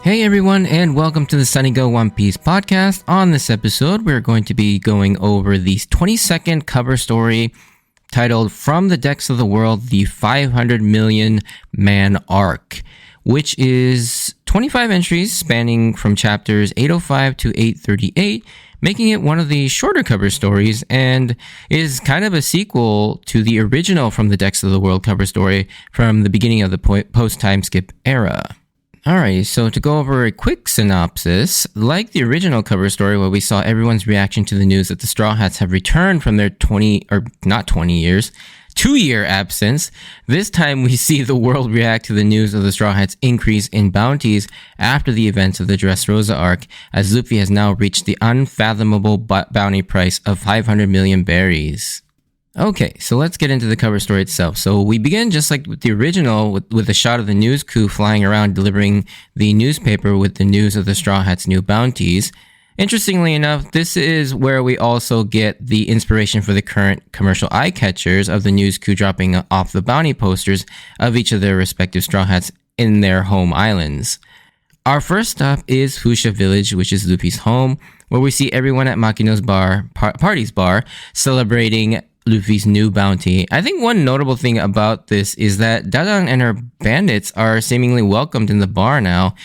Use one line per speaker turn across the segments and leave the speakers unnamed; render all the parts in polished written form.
Hey everyone, and welcome to the Sunny Go One Piece podcast. On this episode, we're going to be going over the 20-second cover story titled From the Decks of the World, the 500 Million Man Arc, which is 25 entries spanning from chapters 805 to 838, making it one of the shorter cover stories and is kind of a sequel to the original From the Decks of the World cover story from the beginning of the post-time skip era. Alright, so to go over a quick synopsis, like the original cover story where we saw everyone's reaction to the news that the Straw Hats have returned from their 2-year absence, this time we see the world react to the news of the Straw Hats' increase in bounties after the events of the Dressrosa arc, as Luffy has now reached the unfathomable bounty price of 500 million berries. Okay, so let's get into the cover story itself. So we begin just like with the original with a shot of the news crew flying around delivering the newspaper with the news of the Straw Hats' new bounties. Interestingly enough, this is where we also get the inspiration for the current commercial eye catchers of the news crew dropping off the bounty posters of each of their respective Straw Hats in their home islands. Our first stop is Fuchsia Village, which is Luffy's home, where we see everyone at Makino's party's bar celebrating Luffy's new bounty. I think one notable thing about this is that Dadan and her bandits are seemingly welcomed in the bar now,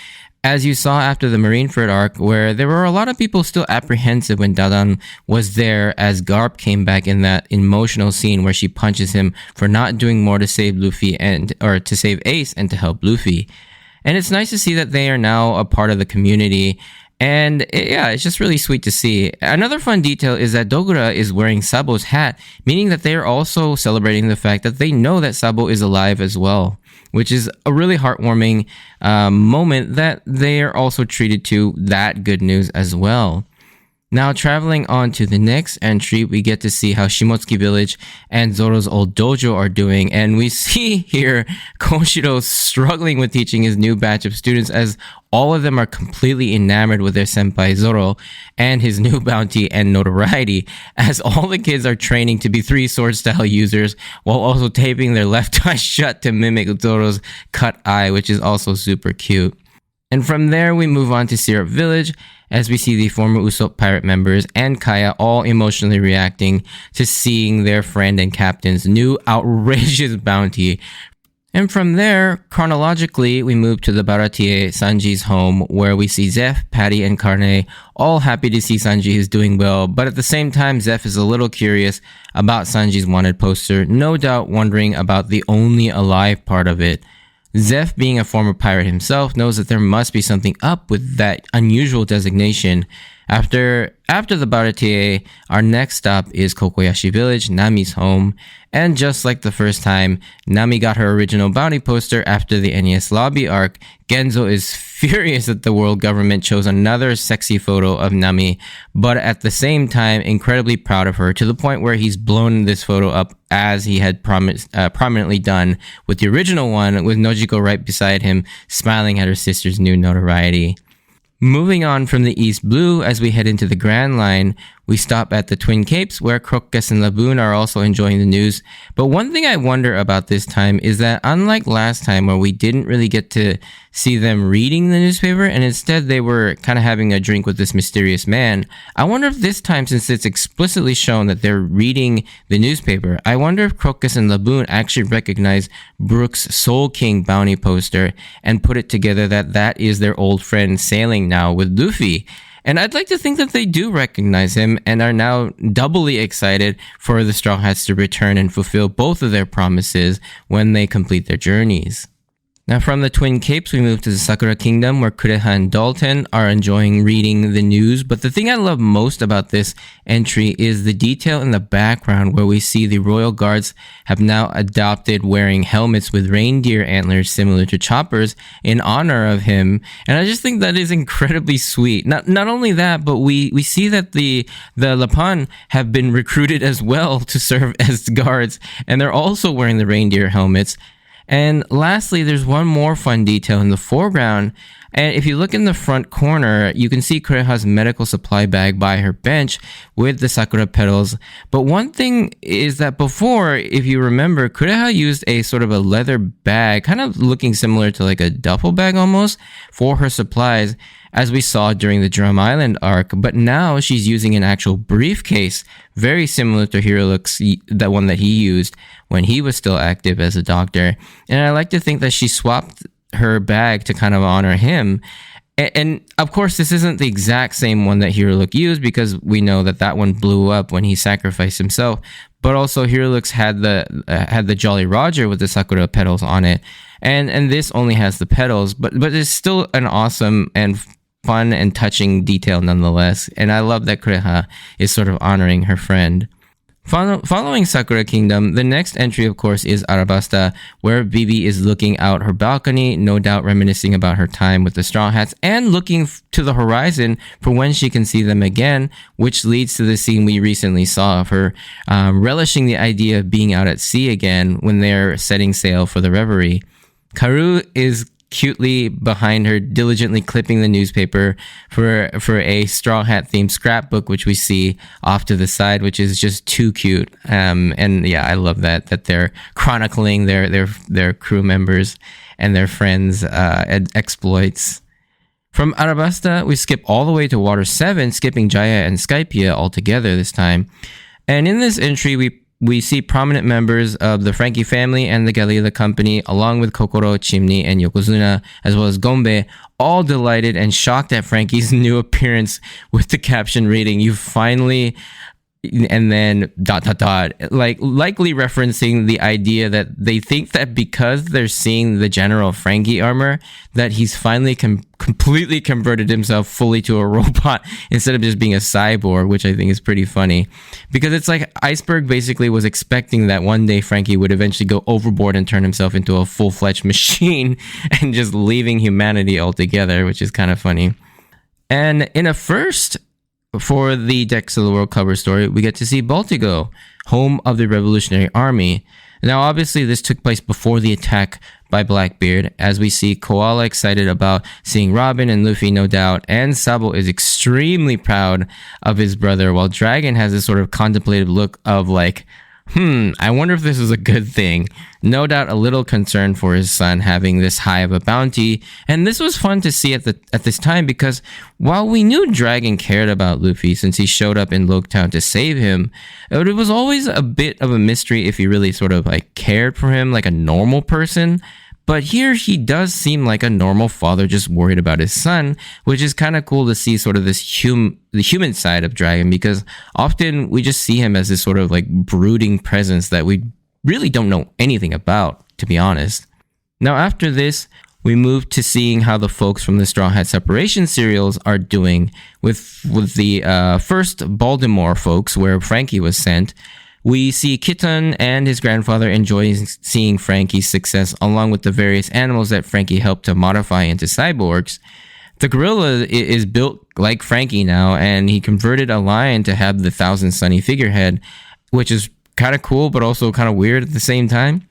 as you saw after the Marineford arc, where there were a lot of people still apprehensive when Dadan was there, as Garp came back in that emotional scene where she punches him for not doing more to save Luffy or to save Ace and to help Luffy. And it's nice to see that they are now a part of the community. And it's just really sweet to see. Another fun detail is that Dogura is wearing Sabo's hat, meaning that they are also celebrating the fact that they know that Sabo is alive as well, which is a really heartwarming moment that they are also treated to that good news as well. Now, traveling on to the next entry, we get to see how Shimotsuki Village and Zoro's old dojo are doing, and we see here Koshiro struggling with teaching his new batch of students, as all of them are completely enamored with their senpai Zoro and his new bounty and notoriety, as all the kids are training to be three-sword style users while also taping their left eye shut to mimic Zoro's cut eye, which is also super cute. And from there, we move on to Syrup Village, as we see the former Usopp pirate members and Kaya all emotionally reacting to seeing their friend and captain's new outrageous bounty. And from there, chronologically, we move to the Baratier, Sanji's home, where we see Zeph, Patty, and Carne all happy to see Sanji is doing well, but at the same time, Zeph is a little curious about Sanji's wanted poster, no doubt wondering about the only alive part of it. Zeph, being a former pirate himself, knows that there must be something up with that unusual designation. After the Baratier, our next stop is Kokoyashi Village, Nami's home, and just like the first time, Nami got her original bounty poster after the NES lobby arc. Genzo is furious that the world government chose another sexy photo of Nami, but at the same time, incredibly proud of her, to the point where he's blown this photo up as he had prominently done with the original one, with Nojiko right beside him, smiling at her sister's new notoriety. Moving on from the East Blue, as we head into the Grand Line, we stop at the Twin Capes, where Crocus and Laboon are also enjoying the news. But one thing I wonder about this time is that, unlike last time where we didn't really get to see them reading the newspaper, and instead they were kind of having a drink with this mysterious man, I wonder if this time, since it's explicitly shown that they're reading the newspaper, I wonder if Crocus and Laboon actually recognize Brooke's Soul King bounty poster and put it together that that is their old friend sailing now with Luffy. And I'd like to think that they do recognize him and are now doubly excited for the Straw Hats to return and fulfill both of their promises when they complete their journeys. Now, from the Twin Capes, we move to the Sakura Kingdom, where Kureha and Dalton are enjoying reading the news. But the thing I love most about this entry is the detail in the background, where we see the royal guards have now adopted wearing helmets with reindeer antlers similar to Chopper's in honor of him. And I just think that is incredibly sweet. Not only that, but we see that the Lapan have been recruited as well to serve as guards, and they're also wearing the reindeer helmets. And lastly, there's one more fun detail in the foreground, And if you look in the front corner, you can see Kureha's medical supply bag by her bench with the sakura petals. But one thing is that before, if you remember, Kureha used a sort of a leather bag, kind of looking similar to like a duffel bag almost, for her supplies, as we saw during the Drum Island arc. But now she's using an actual briefcase, very similar to Hiriluk's, the one that he used when he was still active as a doctor. And I like to think that she swapped her bag to kind of honor him. And of course, this isn't the exact same one that Hiriluk used, because we know that that one blew up when he sacrificed himself. But also, Hiriluk's had the Jolly Roger with the sakura petals on it, and this only has the petals. But it's still an awesome and fun and touching detail nonetheless. And I love that Kureha is sort of honoring her friend. Following Sakura Kingdom, the next entry, of course, is Arabasta, where Bibi is looking out her balcony, no doubt reminiscing about her time with the Straw Hats, and looking to the horizon for when she can see them again, which leads to the scene we recently saw of her relishing the idea of being out at sea again when they're setting sail for the Reverie. Karu is cutely behind her, diligently clipping the newspaper for a Straw Hat themed scrapbook, which we see off to the side, which is just too cute. And yeah, I love that they're chronicling their crew members and their friends' exploits. From Arabasta, we skip all the way to Water 7, skipping Jaya and Skypia altogether this time. And in this entry, we see prominent members of the Frankie family and the Galila company, along with Kokoro, Chimney, and Yokozuna, as well as Gombe, all delighted and shocked at Frankie's new appearance, with the caption reading, "You finally..." and then ... like likely referencing the idea that they think that because they're seeing the General Frankie armor, that he's finally completely converted himself fully to a robot instead of just being a cyborg, which I think is pretty funny, because it's like Iceberg basically was expecting that one day Frankie would eventually go overboard and turn himself into a full-fledged machine and just leaving humanity altogether, which is kind of funny. And in a first for the Decks of the World cover story, we get to see Baltigo, home of the Revolutionary Army. Now, obviously, this took place before the attack by Blackbeard, as we see Koala excited about seeing Robin and Luffy, no doubt, and Sabo is extremely proud of his brother, while Dragon has this sort of contemplative look of like, I wonder if this is a good thing. No doubt a little concerned for his son having this high of a bounty. And this was fun to see at this time, because while we knew Dragon cared about Luffy since he showed up in Loketown to save him, it was always a bit of a mystery if he really sort of like cared for him like a normal person. But here he does seem like a normal father just worried about his son, which is kind of cool to see sort of this the human side of Dragon, because often we just see him as this sort of like brooding presence that we really don't know anything about, to be honest. Now after this, we move to seeing how the folks from the Straw Hat Separation serials are doing with the first Baltimore folks, where Frankie was sent. We see Kitten and his grandfather enjoying seeing Frankie's success, along with the various animals that Frankie helped to modify into cyborgs. The gorilla is built like Frankie now, and he converted a lion to have the Thousand Sunny figurehead, which is kind of cool, but also kind of weird at the same time.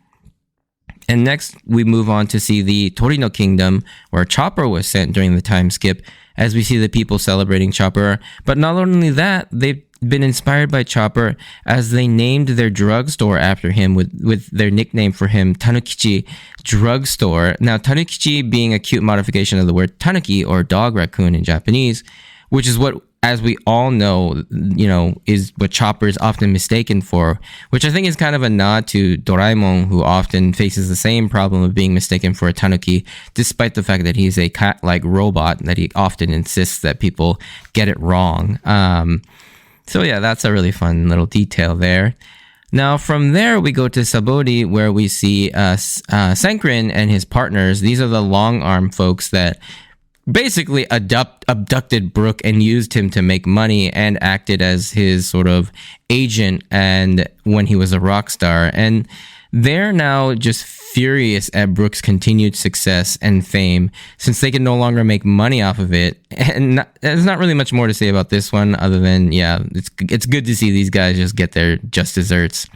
And next, we move on to see the Torino Kingdom, where Chopper was sent during the time skip, as we see the people celebrating Chopper. But not only that, they've been inspired by Chopper, as they named their drugstore after him with their nickname for him, Tanukichi Drugstore. Now, Tanukichi being a cute modification of the word tanuki, or dog raccoon in Japanese, which is what, as we all know, is what Chopper is often mistaken for, which I think is kind of a nod to Doraemon, who often faces the same problem of being mistaken for a tanuki, despite the fact that he's a cat-like robot, that he often insists that people get it wrong. So yeah, that's a really fun little detail there. Now from there, we go to Sabori, where we see Sankrin and his partners. These are the long arm folks that basically abducted Brook and used him to make money, and acted as his sort of agent and when he was a rock star. And they're now just furious at Brook's continued success and fame, since they can no longer make money off of it. And there's not really much more to say about this one, other than, yeah, it's good to see these guys just get their just desserts.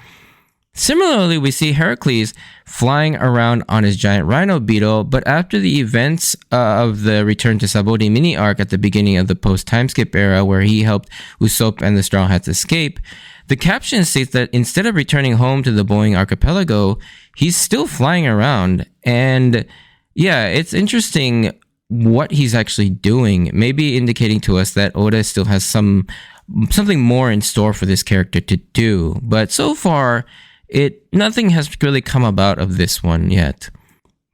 Similarly, we see Heracles flying around on his giant rhino beetle, but after the events of the Return to Sabodi mini arc at the beginning of the post-time skip era, where he helped Usopp and the Straw Hats escape, the caption states that instead of returning home to the Boeing archipelago, he's still flying around. And yeah, it's interesting what he's actually doing, maybe indicating to us that Oda still has something more in store for this character to do. But so far, nothing has really come about of this one yet.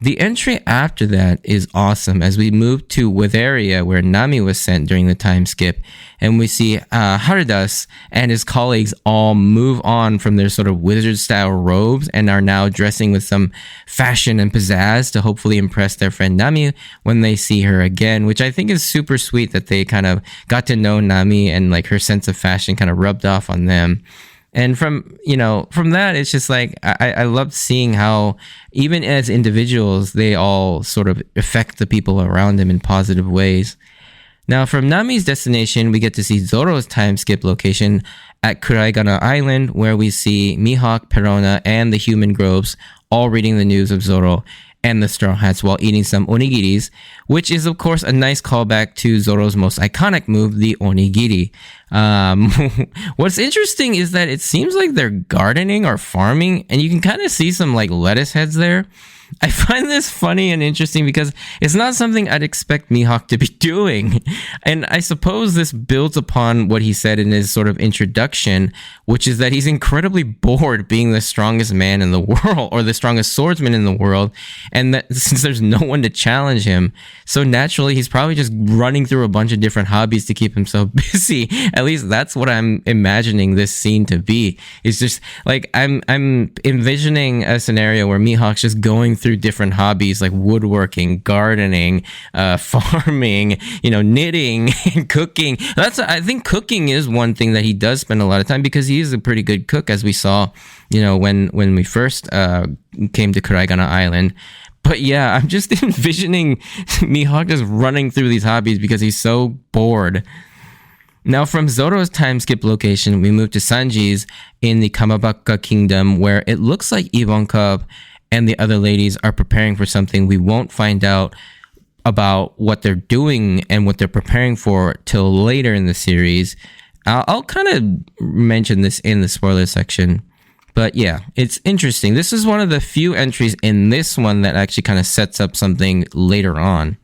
The entry after that is awesome as we move to Witheria, where Nami was sent during the time skip, and we see Haridas and his colleagues all move on from their sort of wizard-style robes and are now dressing with some fashion and pizzazz to hopefully impress their friend Nami when they see her again, which I think is super sweet that they kind of got to know Nami and like her sense of fashion kind of rubbed off on them. And from that, it's just like, I love seeing how even as individuals, they all sort of affect the people around them in positive ways. Now, from Nami's destination, we get to see Zoro's time skip location at Kuraigana Island, where we see Mihawk, Perona, and the human Groves all reading the news of Zoro and the Straw Hats while eating some onigiris, which is, of course, a nice callback to Zoro's most iconic move, the onigiri. What's interesting is that it seems like they're gardening or farming, and you can kind of see some like lettuce heads there. I find this funny and interesting because it's not something I'd expect Mihawk to be doing. And I suppose this builds upon what he said in his sort of introduction, which is that he's incredibly bored being the strongest man in the world or the strongest swordsman in the world. And that since there's no one to challenge him, so naturally he's probably just running through a bunch of different hobbies to keep himself busy. At least that's what I'm imagining this scene to be. It's just like I'm envisioning a scenario where Mihawk's just going through different hobbies like woodworking, gardening, farming, knitting, and cooking. I think cooking is one thing that he does spend a lot of time because he is a pretty good cook, as we saw, when we first came to Kuraigana Island. But yeah, I'm just envisioning Mihawk just running through these hobbies because he's so bored. Now, from Zoro's time skip location, we move to Sanji's in the Kamabaka Kingdom, where it looks like Ivankov and the other ladies are preparing for something we won't find out about what they're doing and what they're preparing for till later in the series. I'll kind of mention this in the spoiler section. But yeah, it's interesting. This is one of the few entries in this one that actually kind of sets up something later on.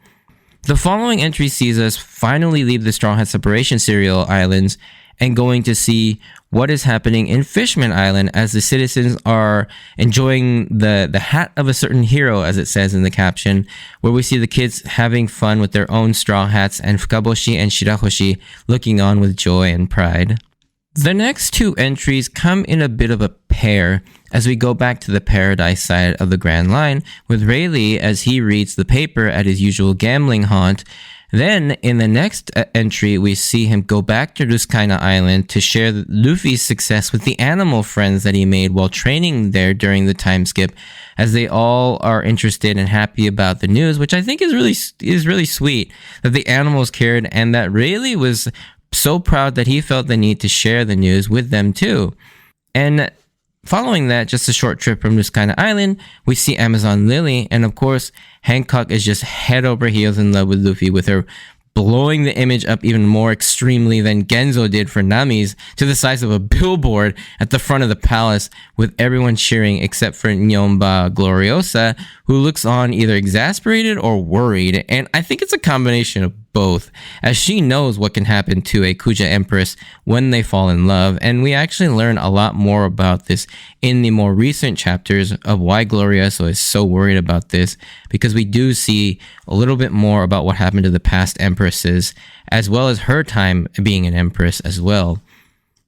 The following entry sees us finally leave the Straw Hat Separation Serial Islands and going to see what is happening in Fishman Island as the citizens are enjoying the hat of a certain hero, as it says in the caption, where we see the kids having fun with their own straw hats and Fukaboshi and Shirahoshi looking on with joy and pride. The next two entries come in a bit of a pair as we go back to the paradise side of the Grand Line with Rayleigh as he reads the paper at his usual gambling haunt. Then, in the next entry, we see him go back to Ruskaina Island to share Luffy's success with the animal friends that he made while training there during the time skip, as they all are interested and happy about the news, which I think is really sweet that the animals cared and that Rayleigh was so proud that he felt the need to share the news with them too. And following that, just a short trip from Ruskaina Island, we see Amazon Lily, and of course, Hancock is just head over heels in love with Luffy, with her blowing the image up even more extremely than Genzo did for Nami's, to the size of a billboard at the front of the palace, with everyone cheering except for Nyomba Gloriosa, who looks on either exasperated or worried, and I think it's a combination of both, as she knows what can happen to a Kuja Empress when they fall in love, and we actually learn a lot more about this in the more recent chapters of why Gloriosa is so worried about this, because we do see a little bit more about what happened to the past empresses, as well as her time being an empress as well.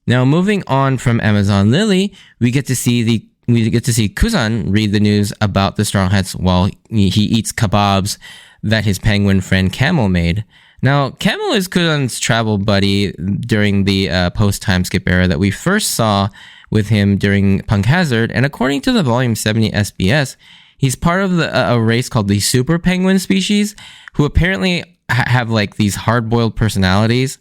Now, moving on from Amazon Lily, we get to see Kuzan read the news about the Straw Hats while he eats kebabs that his penguin friend Camel made. Now, Camel is Kuzan's travel buddy during the post-time skip era that we first saw with him during Punk Hazard, and according to the Volume 70 SBS, he's part of a race called the Super Penguin species, who apparently have like these hard-boiled personalities.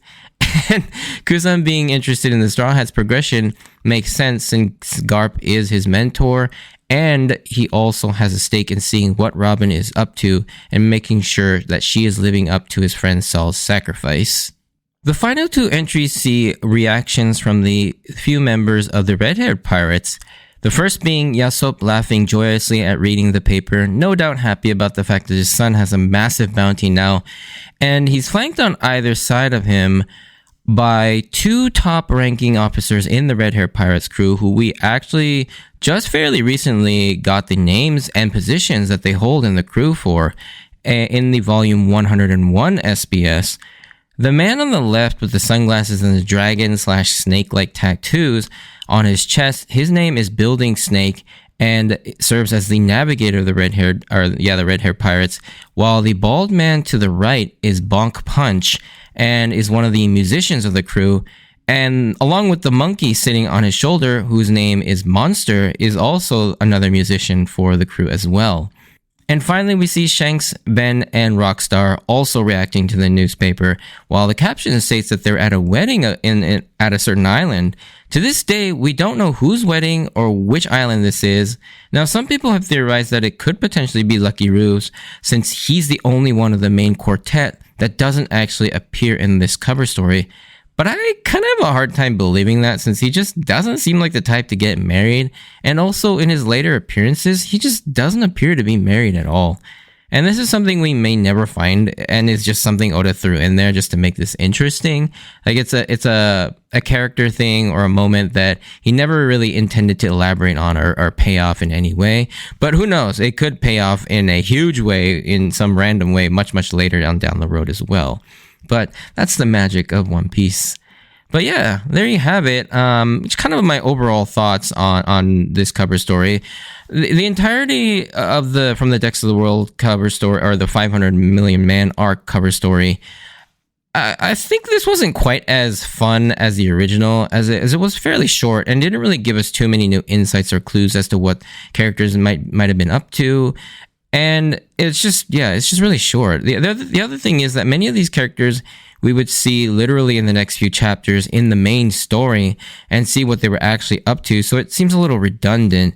And Kuzan being interested in the Straw Hat's progression makes sense since Garp is his mentor, and he also has a stake in seeing what Robin is up to and making sure that she is living up to his friend Saul's sacrifice. The final two entries see reactions from the few members of the red-haired pirates. The first being Yasop laughing joyously at reading the paper, no doubt happy about the fact that his son has a massive bounty now, and he's flanked on either side of him by two top-ranking officers in the red-haired pirates crew who we actually just fairly recently got the names and positions that they hold in the crew for in the volume 101 SBS. The man on the left with the sunglasses and the dragon/snake-like tattoos on his chest, his name is Building Snake and serves as the navigator of the red-haired pirates, while the bald man to the right is Bonk Punch and is one of the musicians of the crew, and along with the monkey sitting on his shoulder, whose name is Monster, is also another musician for the crew as well. And finally, we see Shanks, Ben, and Rockstar also reacting to the newspaper, while the caption states that they're at a wedding at a certain island. To this day, we don't know whose wedding or which island this is. Now, some people have theorized that it could potentially be Lucky Roo's, since he's the only one of the main quartet that doesn't actually appear in this cover story. But I kind of have a hard time believing that, since he just doesn't seem like the type to get married. And also in his later appearances, he just doesn't appear to be married at all. And this is something we may never find, and it's just something Oda threw in there just to make this interesting. Like it's a character thing or a moment that he never really intended to elaborate on or pay off in any way. But who knows? It could pay off in a huge way, in some random way, much later down the road as well. But that's the magic of One Piece. But yeah, there you have it. It's kind of my overall thoughts on this cover story. The entirety of the From the Decks of the World cover story, or the 500 Million Man arc cover story, I think this wasn't quite as fun as the original, as it was fairly short and didn't really give us too many new insights or clues as to what characters might have been up to. And it's just really short. The other thing is that many of these characters we would see literally in the next few chapters in the main story and see what they were actually up to. So it seems a little redundant.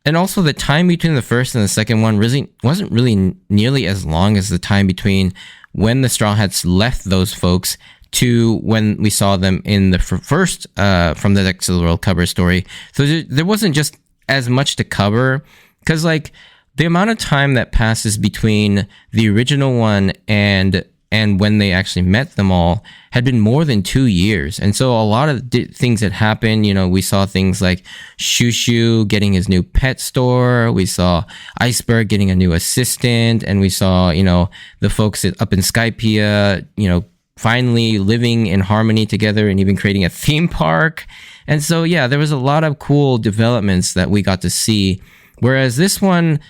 And also the time between the first and the second one wasn't really nearly as long as the time between when the Straw Hats left those folks to when we saw them in the first From the Decks of the World cover story. So there wasn't just as much to cover, because like the amount of time that passes between the original one and when they actually met them all had been more than 2 years. And so a lot of things had happened. You know, we saw things like Shushu getting his new pet store. We saw Iceberg getting a new assistant. And we saw, you know, the folks up in Skypiea, you know, finally living in harmony together and even creating a theme park. And so, yeah, there was a lot of cool developments that we got to see. Whereas this one,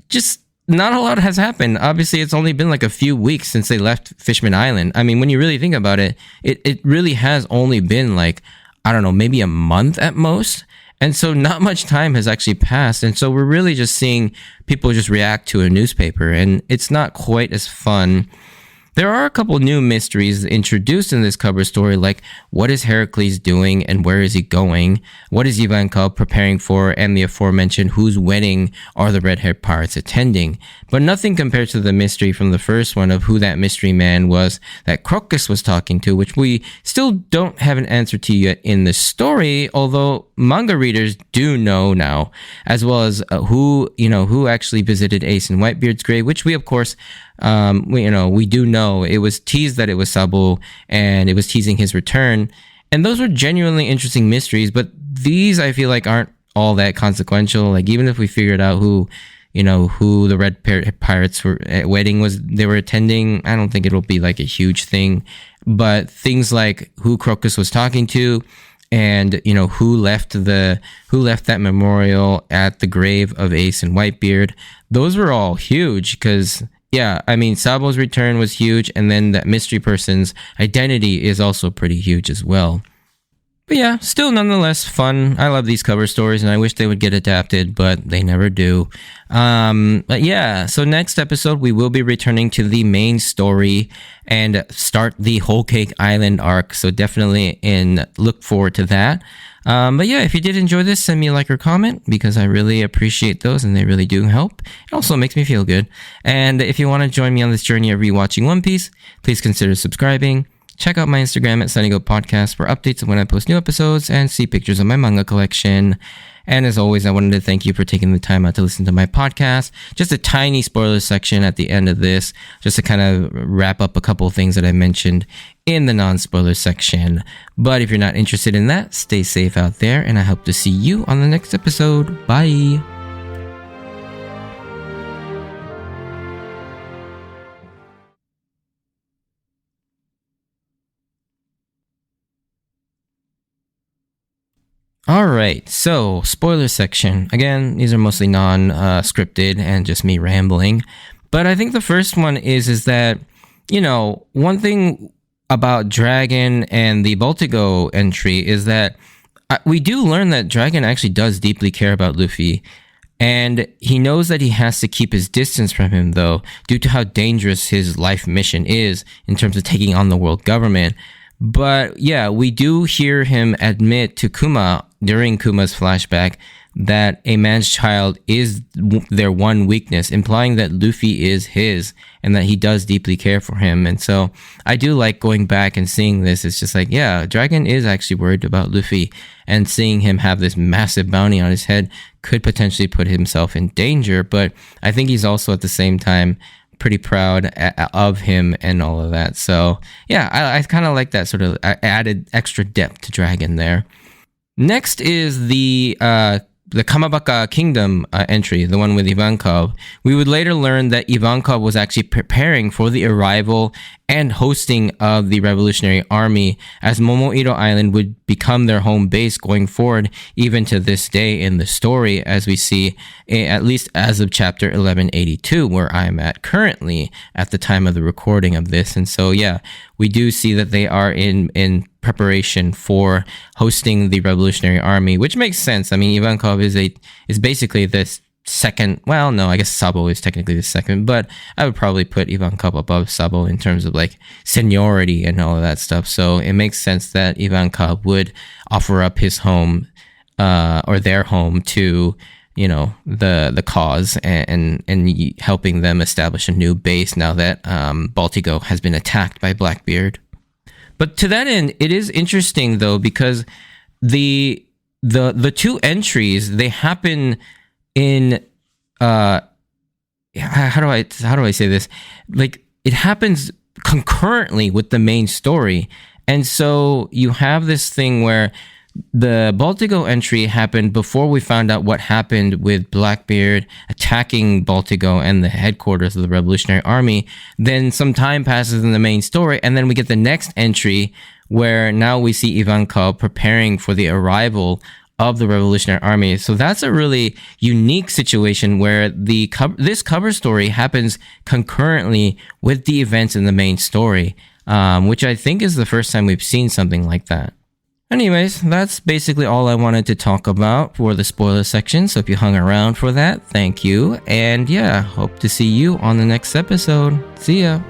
just not a lot has happened. Obviously, it's only been like a few weeks since they left Fishman Island. I mean, when you really think about it, it really has only been like, I don't know, maybe a month at most. And so not much time has actually passed. And so we're really just seeing people just react to a newspaper, and it's not quite as fun. There are a couple new mysteries introduced in this cover story, like what is Heracles doing and where is he going? What is Ivankov preparing for? And the aforementioned whose wedding are the red-haired pirates attending? But nothing compared to the mystery from the first one of who that mystery man was that Crocus was talking to, which we still don't have an answer to yet in the story, although manga readers do know now, as well as who actually visited Ace and Whitebeard's grave, which we of course we do know it was teased that it was Sabo, and it was teasing his return. And those were genuinely interesting mysteries, but these I feel like aren't all that consequential. Like even if we figured out who the Red Pirates were at wedding they were attending, I don't think it'll be like a huge thing. But things like who Crocus was talking to, and who left that memorial at the grave of Ace and Whitebeard, those were all huge, because yeah, I mean, Sabo's return was huge, and then that mystery person's identity is also pretty huge as well. But yeah, still nonetheless fun. I love these cover stories and I wish they would get adapted, but they never do. But yeah, so next episode we will be returning to the main story and start the Whole Cake Island arc. So definitely look forward to that. But yeah, if you did enjoy this, send me a like or comment because I really appreciate those and they really do help. It also makes me feel good. And if you want to join me on this journey of rewatching One Piece, please consider subscribing. Check out my Instagram at SunnyGo Podcast for updates of when I post new episodes and see pictures of my manga collection. And as always, I wanted to thank you for taking the time out to listen to my podcast. Just a tiny spoiler section at the end of this, just to kind of wrap up a couple of things that I mentioned in the non-spoiler section. But if you're not interested in that, stay safe out there, and I hope to see you on the next episode. Bye! Alright, so spoiler section. Again, these are mostly non-scripted and just me rambling. But I think the first one is that, one thing about Dragon and the Baltigo entry is that we do learn that Dragon actually does deeply care about Luffy. And he knows that he has to keep his distance from him, though, due to how dangerous his life mission is in terms of taking on the world government. But yeah, we do hear him admit to Kuma during Kuma's flashback that a man's child is their one weakness, implying that Luffy is his and that he does deeply care for him. And so I do like going back and seeing this. It's just like, yeah, Dragon is actually worried about Luffy, and seeing him have this massive bounty on his head could potentially put himself in danger. But I think he's also at the same time pretty proud of him and all of that. So yeah, I kind of like that sort of added extra depth to Dragon there. Next is the Kamabaka Kingdom entry, the one with Ivankov. We would later learn that Ivankov was actually preparing for the arrival and hosting of the Revolutionary Army, as Momoiro Island would become their home base going forward, even to this day in the story, as we see, at least as of chapter 1182, where I'm at currently at the time of the recording of this. And so, yeah, we do see that they are in preparation for hosting the Revolutionary Army, which makes sense. I mean, Ivankov is basically this second. Well, no, I guess Sabo is technically the second, but I would probably put Ivankov above Sabo in terms of like seniority and all of that stuff. So it makes sense that Ivankov would offer up his home, or their home to, the cause and helping them establish a new base now that Baltigo has been attacked by Blackbeard. But to that end, it is interesting though, because the two entries, they happen in how do I say this? Like, it happens concurrently with the main story. And so you have this thing where the Baltigo entry happened before we found out what happened with Blackbeard attacking Baltigo and the headquarters of the Revolutionary Army. Then some time passes in the main story, and then we get the next entry where now we see Ivankov preparing for the arrival of the Revolutionary Army. So that's a really unique situation where this cover story happens concurrently with the events in the main story, which I think is the first time we've seen something like that. Anyways, that's basically all I wanted to talk about for the spoiler section. So if you hung around for that, thank you. And yeah, hope to see you on the next episode. See ya.